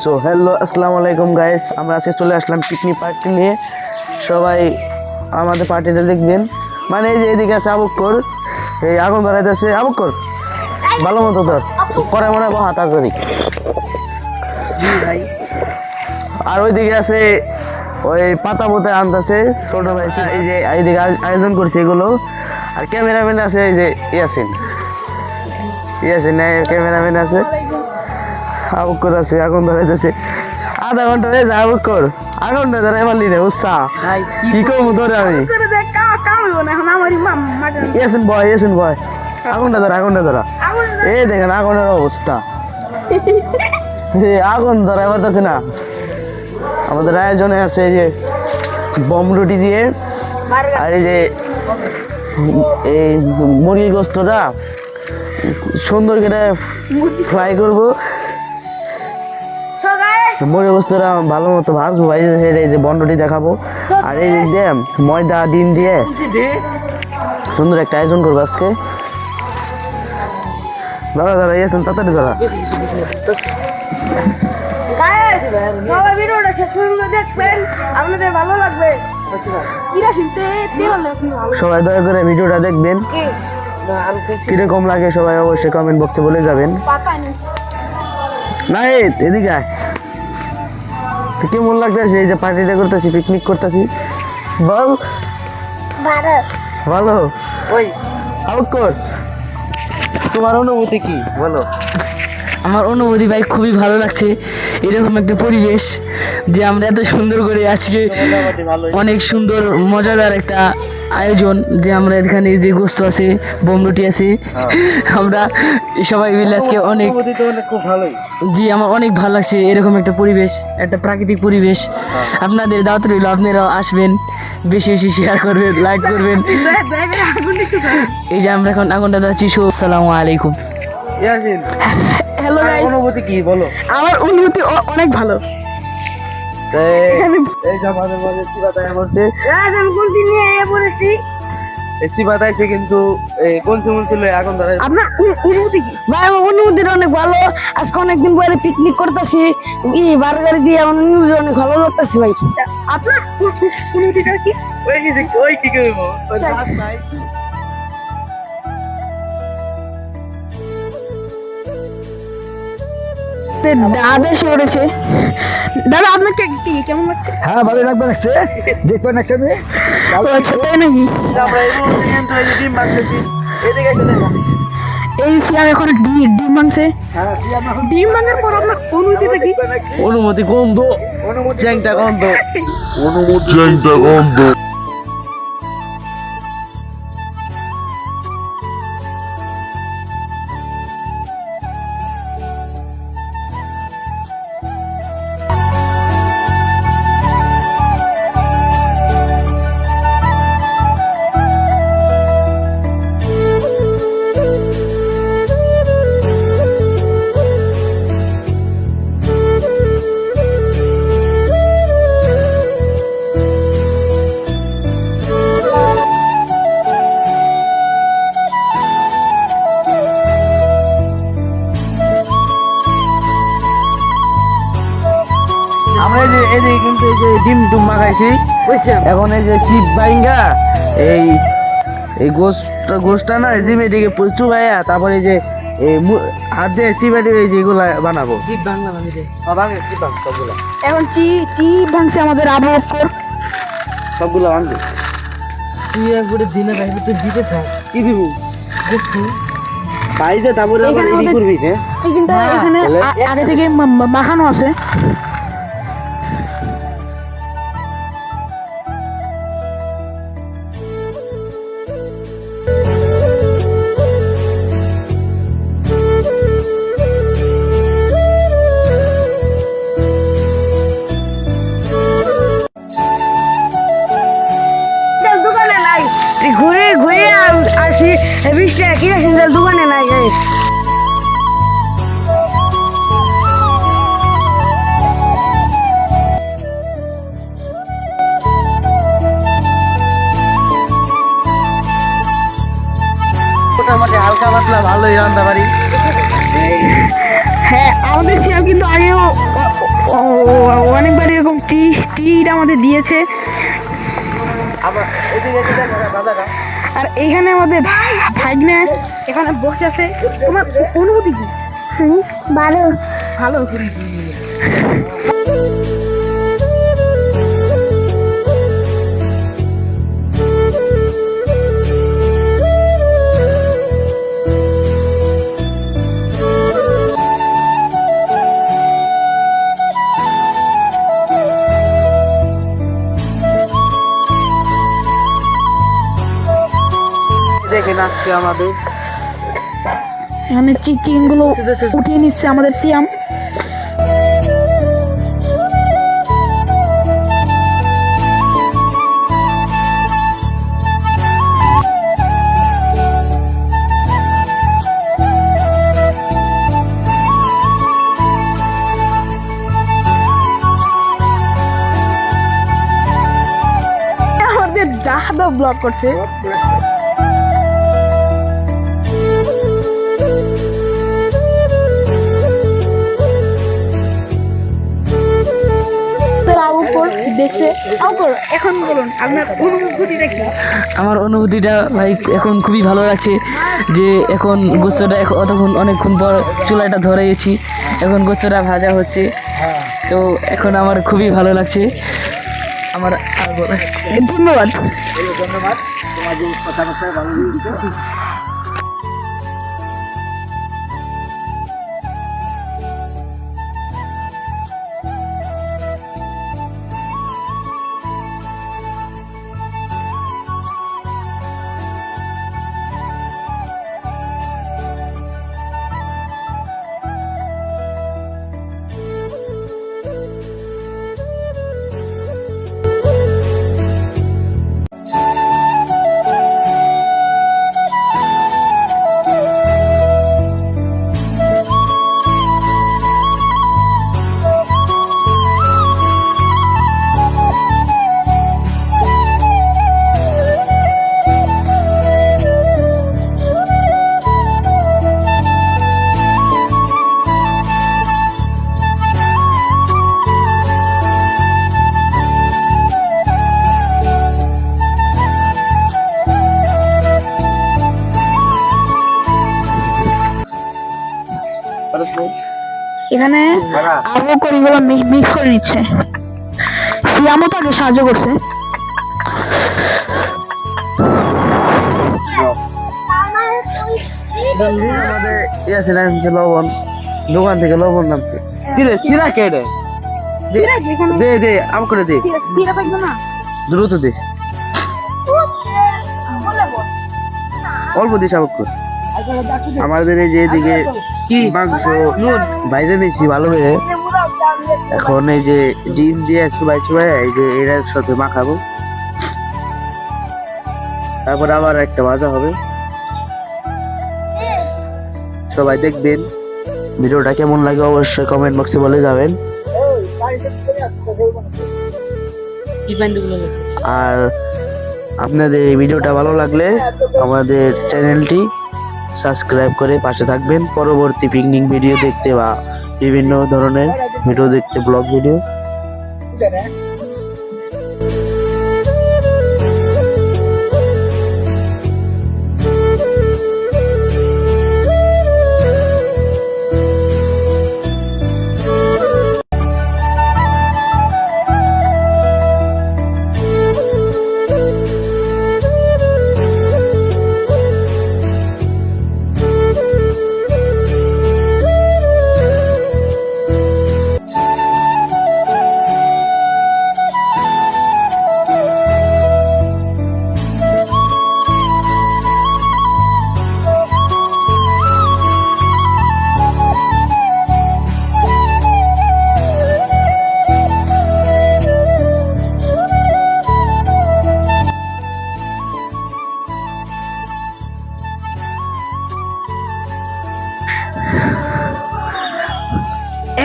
So hello আসসালামু আলাইকুম guys, আমরা আজকে চলে আসলাম পিকনিক পার্টি নিয়ে। সবাই আমাদের পার্টিতে দেখবেন। মানে এই যে এদিকে আছে আবুক্কর, এই আগুন ধরাইতেছে। আবুক্কর ভালো মতো ধর, পরে মনে হয় হাত ধরি। আর ওইদিকে আছে ওই পাতা পোতা আনতেছে ছোট ভাই। এই যে এইদিকে আয়োজন করছে এগুলো। আর ক্যামেরাম্যান আছে এই যে ইয়াসিন ক্যামেরাম্যান আছে। আবুক্কর আছে, আগুন ধরাইতেছে। আধা ঘন্টা রে আবুক্কর, আগুনটা ধরাই পারলি রে উৎসাহ কি করবো ধরে আমি। ইয়াসিন বয় আগুনটা ধরা। এই দেখেন আগুনের অবস্থা, আগুন ধরাই পারতেছে না। আমাদের আয়োজনে আছে এই যে বম রুটি দিয়ে, আর এই যে এই মুরগির গোস্তটা সুন্দর করে ফ্রাই করবো। মুরগির গোস্তটা ভালো মতো ভাজবো, এই যে বন্ডটি দেখাবো। আর এই যে ময়দা ডিম দিয়ে সুন্দর একটা আয়োজন করবো আজকে। দাঁড়া ইয়েছেন তাড়াতাড়ি দাঁড়া। সবাই দয়া করে ভিডিওটা দেখবেন, কিরকম লাগে সবাই অবশ্যই কমেন্ট বক্সে বলে যাবেন। না এদিকে কেমন লাগতেছে এই যে পার্টিটা করতেছি, পিকনিক করতেছি? বল ভালো। আবুক্কর তোমার অনুভূতি কি বলো? আমার অনুভূতি ভাই খুবই ভালো লাগছে, এরকম একটা পরিবেশ যে আমরা এত সুন্দর করে আজকে অনেক সুন্দর মজাদার একটা আয়োজন, যে আমরা এখানে যে গোস্ত আছে, বোমরুটি আছে, আমরা সবাই মিলে আজকে অনেক খুব ভালোই। জি আমার অনেক ভালো লাগছে এরকম একটা পরিবেশ, একটা প্রাকৃতিক পরিবেশ। আপনাদের দাওয়াত রইল, আপনারাও আসবেন, বেশি বেশি শেয়ার করবেন, লাইক করবেন। এই যে আমরা এখন আগুনটা যাচ্ছি। আসসালামু আলাইকুম। হ্যালো গাইস, অনুভূতি কি বলো? আমার অনুভূতি অনেক ভালো। কিন্তু কোন সময় ছিল আগুন ধরে? আপনার অনুভূতি কি? ভাই আমার অনুভূতিটা অনেক ভালো, আজকে অনেকদিন পরে পিকনিক করতেছি, বার্গার দিয়ে আমার অনুভূতি অনেক ভালো লাগতেছে ভাই। আপনার অনুভূতিটা কি? ওই কি করবো দাদা এসে পড়েছে। দাদা আপনাকে কেমন লাগছে? হ্যাঁ ভালো লাগবে, লাগছে দেখবেন একসাথে। আচ্ছা তাই নাকি? এই সিয়াম এখন ডিম মাংসে। ডিম মাংসের পর আপনার অনুভূতিটা কি? অনুমতি গন্ধ, চ্যাংটা গন্ধ। আমরা এই যে কিন্তু এই যে ডিম টুম মাখাইছি, এখন এই যে চিপ বাইঙ্গা এই গোষ্ঠটা না ডিম এদিকে চুবাইয়া, তারপরে এই যে হাত দিয়ে চিপাটি এই যে এগুলা বানাবো। এখন চিপ ভাঙছে আমাদের আবহাওয়া সবগুলো ভাঙবে। তুই একবারে দিনে ভাইবে তুই দিতে থাক। কি দিব বাইরে, তারপরে কি করবি? চিকেনটা এখানে আগে থেকে মাখানো আছে। ঘুরে ঘুরে আসি, বিশটা কিরাসিন তেল দোকানে নাই গাইস। মোটামুটি হালকা পাতলা ভালোই রান্না পারি। হ্যাঁ আমাদের সিয়াম কিন্তু আগেও অনেকবার এরকম ট্রিট আমাদের দিয়েছে। আর এইখানে আমাদের ভাগ্নে এখানে বসে আছে। তোমার অনুভূতি কি? ভালো। ভালো। দেখেন আজকে আমাদের এখানে চিকেন গুলো উঠিয়ে নিচ্ছে আমাদের সিয়াম। আমাদের দাদা ব্লগ করছে। দেখছে এখন বলুন আপনার অনুভূতিটা কি? আমার অনুভূতিটা ভাই এখন খুবই ভালো লাগছে যে এখন গোস্তটা অতক্ষণ অনেকক্ষণ পর চুলাটা ধরেছি, এখন গোস্তটা ভাজা হচ্ছে। তো এখন আমার খুবই ভালো লাগছে। আমার আর ধন্যবাদ। এখানে আরো করিগুলো মিক্স করে নিচ্ছে। সিয়ামও তাকে সাহায্য করছে। আমাদের ইয়ে ছিল লবণ, দোকান থেকে লবণ নামছে। কিরে সিরা কেটে দে দে আম করে দে, দ্রুত দে, অল্প দিস আম করে। আমাদের এই যে এদিকে মাংস বাইরে নিয়েছি ভালো হয়ে, এখন এই যে ডিম দিয়ে চুবাই চুবাই এই যে এর সাথে মাখাবো, তারপর আবার একটা ভাজা হবে। সবাই দেখবেন ভিডিওটা কেমন লাগে অবশ্যই কমেন্ট বক্সে বলে যাবেন। আর আপনাদের এই ভিডিওটা ভালো লাগলে আমাদের চ্যানেলটি সাবস্ক্রাইব করে পাশে থাকবেন, পরবর্তী পিকনিক ভিডিও দেখতে বা বিভিন্ন ধরনের ভিডিও দেখতে, ব্লগ ভিডিও।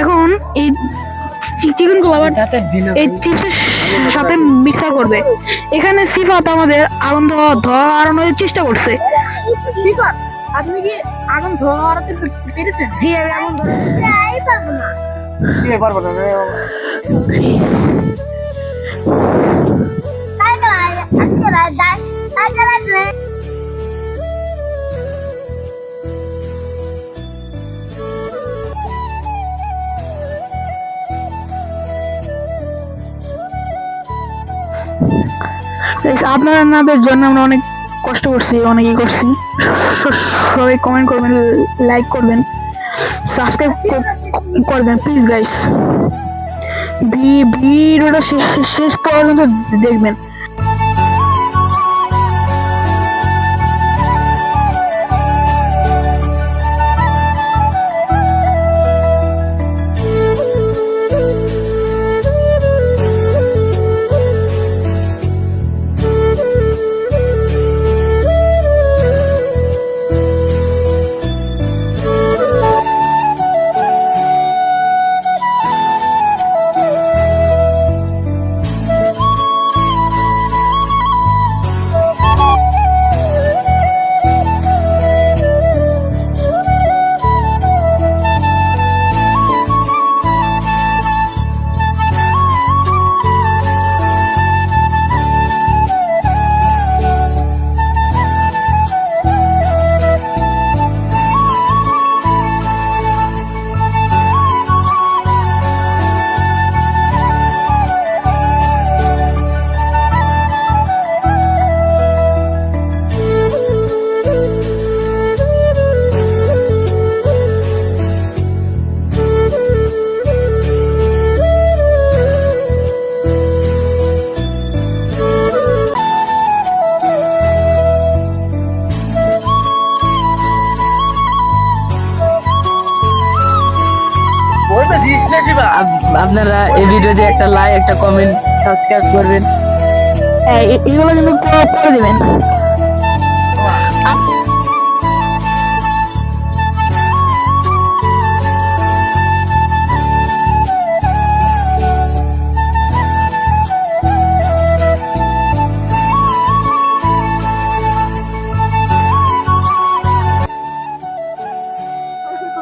এখন এই চিকেন গুলো আবার এই চিপসের সাথে মিক্সার করবে। এখানে সিফাত আমাদের আগুন ধরানোর চেষ্টা করছে। সিফাত, আপনি কি আগুন ধরাতে পেরেছেন? জি আমি আগুন ধরাতে পারবো না। আপনাদের জন্য আমরা অনেক কষ্ট করছি, অনেক ই করছি। সবাই কমেন্ট করবেন, লাইক করবেন, সাবস্ক্রাইব করবেন প্লিজ গাইস। ভিডিওটা শেষ পর্যন্ত দেখবেন। আপনারা এই ভিডিওতে একটা লাইক, একটা কমেন্ট, সাবস্ক্রাইব করবেন। এগুলো কিন্তু করে দিবেন।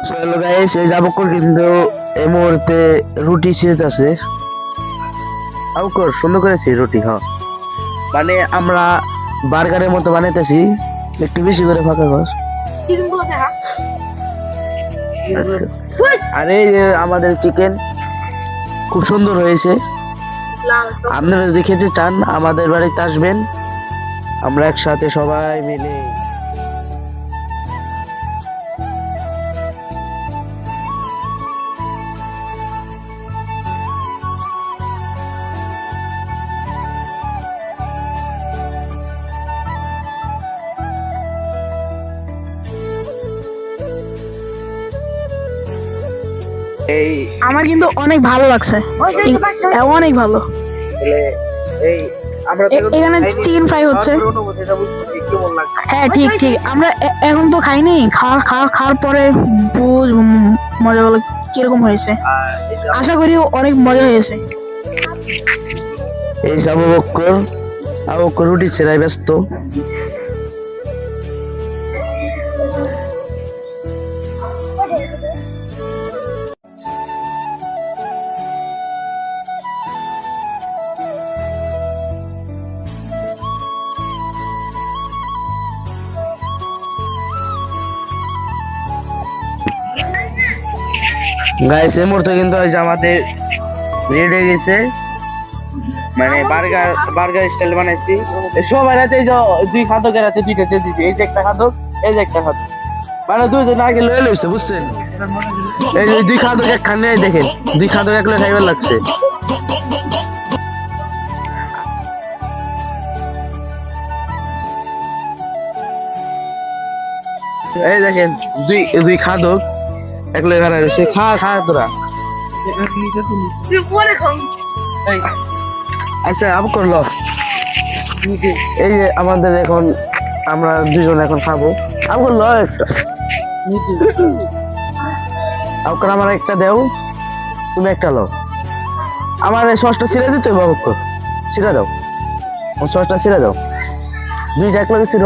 চলো গাইস, এই যাবকর কিন্তু এই মুহূর্তে রুটি ছিঁড়তেছে। আবকর সুন্দর করেছি রুটি। হ্যাঁ, মানে আমরা বার্গারের মতো বানাইতেছি, একটু বেশি করে ফাঁকা কর। আরে আমাদের চিকেন খুব সুন্দর হয়েছে। আপনারা যদি খেতে চান আমাদের বাড়িতে আসবেন, আমরা একসাথে সবাই মিলে এই আমার কিন্তু অনেক ভালো লাগছে, অনেক ভালো। এই আমরা এখানে চিকেন ফ্রাই হচ্ছে। হ্যাঁ ঠিক ঠিক, আমরা এখন তো খাইনি, খাওয়ার পরে বুঝবো মজা গুলো কিরকম হয়েছে। আশা করি অনেক মজা হয়েছে। এই আবকর রুটি ছেড়াই ব্যস্ত। গাইস এই মুহূর্তে কিন্তু ওই যে আমাদের রেডি হয়ে গেছে, মানে বার্গার স্টাইল বানাইছি। সবাই রাতে এই যে দুই খাদকের রাতে দুইটা দিয়ে দিছি। এই যে একটা খাদক, এই যে একটা খাদক, মানে দুইজন আগে লয়ে লইছে, বুঝছেন? এই যে দুই খাদক একখানে দেখেন, দুই খাদক একলে খাইবার লাগছে। এই দেখেন দুই খাদক একলে খানা রয়েছে। খা তোরা। আচ্ছা আব করলো। এই যে আমাদের এখন আমরা দুজন এখন খাবো। আব করলো একটা, আবকর আমার একটা দেও, তুমি একটা লো। আমার এই সসটা ছিঁড়ে দিতে বাবুকর, ছিঁড়ে দাও, সসটা ছিঁড়ে দাও। দুইটা এক লগে ছিল।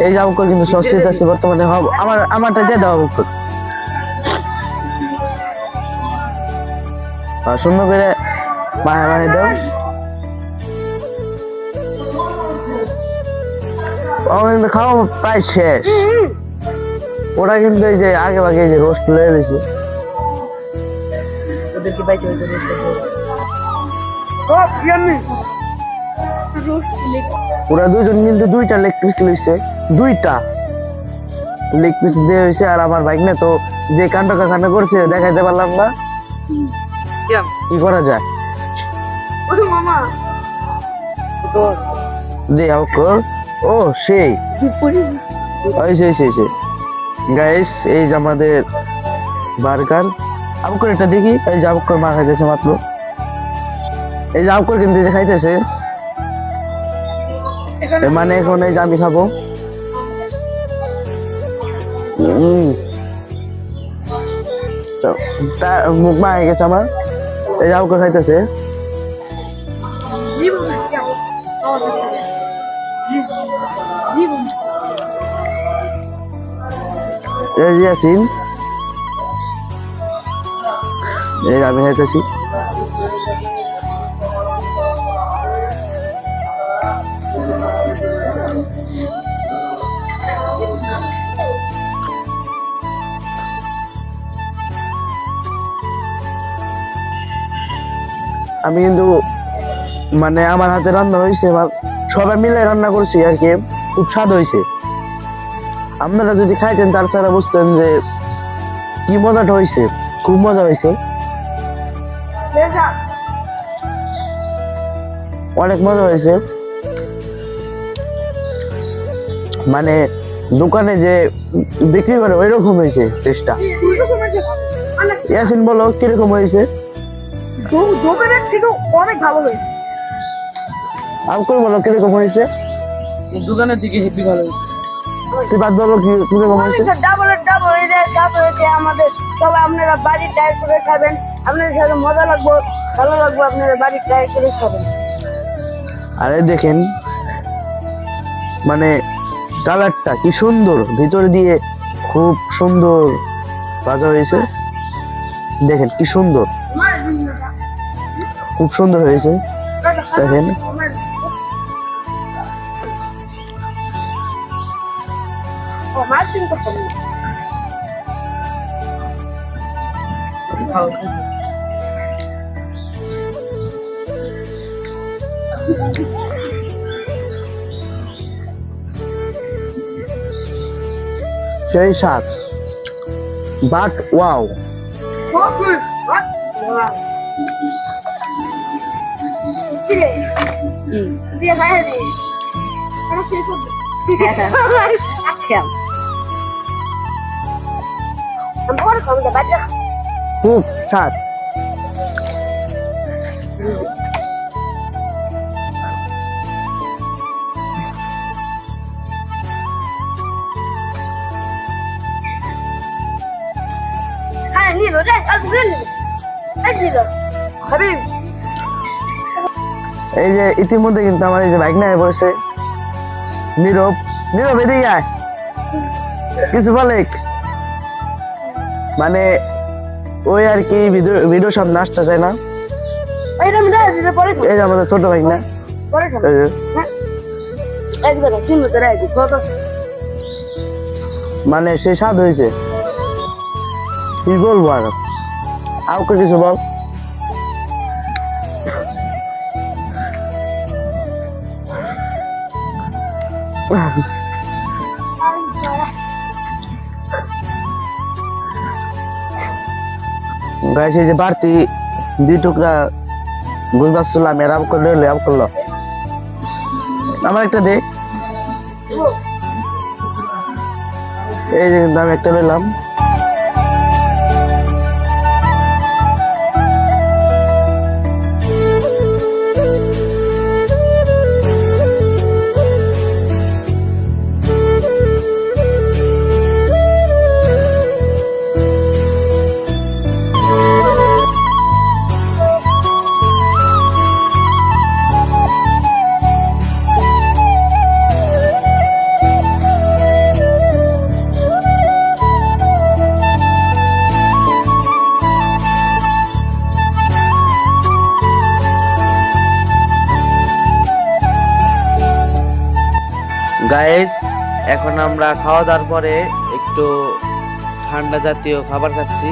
এই যে আবকর কিন্তু সস ছিঁড়তেছে বর্তমানে। আমারটা দিয়ে দাও আবকর, সুন্দর করে মাহে দাও। ও কিন্তু খাওয়া প্রায় শেষ। ওরা কিন্তু এই যে আগে ভাগে এই যে রোস্ট লয়ে রয়েছে। ওদেরকে পাইছে হয়েছে ওরা দুজন কিন্তু 2টা লেগ পিস লইছে, 2টা লেগ পিস দিয়ে হয়েছে। আর আমার বাইক না তো যে কাণ্ড কাণ্ড করছে দেখাইতে পারলাম না, কি করা যায় দে কর। ও সেই গাইস, এই যে আমাদের বার্গার। আবুকর এটা দেখি, এই যে আবুকর মা খাইতেছে মাত্র। এই যে আবুকর কিন্তু যে খাইতেছে, মানে এখন এই যে আমি খাবো। মুখ মা হয়ে গেছে আমার। এই যে আবুকর খাইতেছে। এই যে আসিন, এই আমি খাইতেছি। আমি কিন্তু মানে আমার হাতে রান্না হয়েছে, সবাই মিলে রান্না করছি আর কি, খুব স্বাদ হয়েছে। আপনারা যদি খাইতেন তার ছাড়া বুঝতেন যে কি মজাটা হয়েছে, খুব মজা হয়েছে, অনেক মজা হয়েছে। মানে দোকানে যে বিক্রি করে ওই রকম হয়েছে টেস্টটা। ইয়াসিন বলো কিরকম হয়েছে? দোকানের থেকে অনেক ভালো হয়েছে। আঙ্কুল বলো কিরকম হয়েছে? দোকানের দিকে হেভি ভালো হয়েছে। সিবাত বলো কিরকম হয়েছে? ডাবল এটা স্বাদ হয়েছে আমাদের। সবাই আপনারা বাড়ি ট্রাই করে খাবেন, আপনাদের সাথে মজা লাগবে, ভালো লাগবে, আপনারা বাড়ি ট্রাই করে খাবেন। আরে দেখেন মানে কালারটা কি সুন্দর, ভিতর দিয়ে খুব সুন্দর ভাজা হয়েছে। দেখেন কি সুন্দর, খুব সুন্দর হয়েছে। দেখেন সেই স্বাদ, বাট ওয়াও। খুব স্বাদ। এই যে ইতিমধ্যে কিন্তু আমার এই যে বাইক নিয়ে পড়েছে নীরব। নীরব এদিকে আয়, কিছু বলে। মানে ওই আর কি ভিডিও সামনে আসতে চায় না। এই যে আমাদের ছোট ভাই না, মানে সে স্বাদ হয়েছে, কি বলবো আর। আমাকে কিছু বল। গাইস এই যে বাড়তি 2 টুকরা গুল বাসছিলাম, এর আপ করলো আমার একটা দে। এই যে আমি একটা লইলাম। গাইস, এখন আমরা খাওয়া দাওয়ার পরে একটু ঠান্ডা জাতীয় খাবার খাচ্ছি।